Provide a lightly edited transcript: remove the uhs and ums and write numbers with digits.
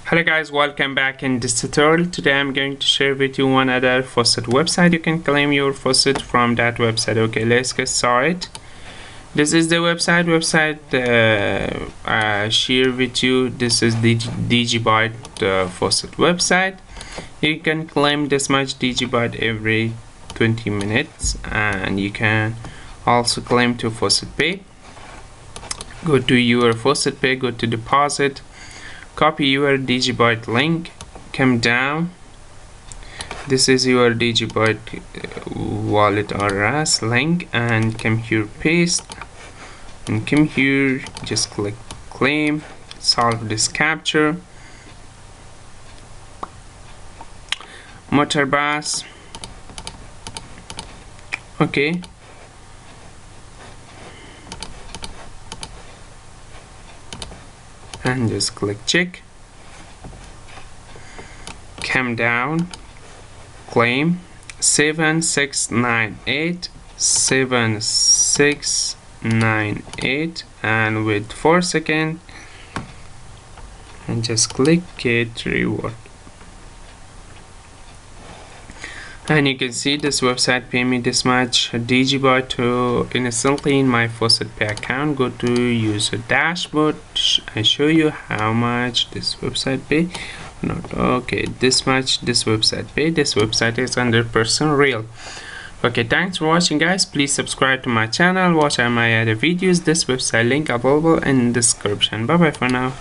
Hello guys, welcome back. In this tutorial today I'm going to share with you one other Faucet website. You can claim your Faucet from that website. Okay, let's get started. This is the website I share with you. This is the DGB Faucet website. You can claim this much DGB every 20 minutes, and you can also claim to Faucet Pay. Go to your Faucet Pay, go to deposit, copy your DGB link, come down. This is your DGB wallet or RAS link, and come here, paste, and come here, just click claim, solve this capture. Motor bus. Okay, and just click check, come down, claim 7698, and wait 4 seconds and just click get reward. And you can see this website pay me this much DGB to instantly in my Faucet Pay account. Go to user dashboard and show you how much this website pay. Not okay, this much this website pay. This website is 100% real. Okay, thanks for watching guys. Please subscribe to my channel, watch my other videos. This website link available in description. Bye bye for now.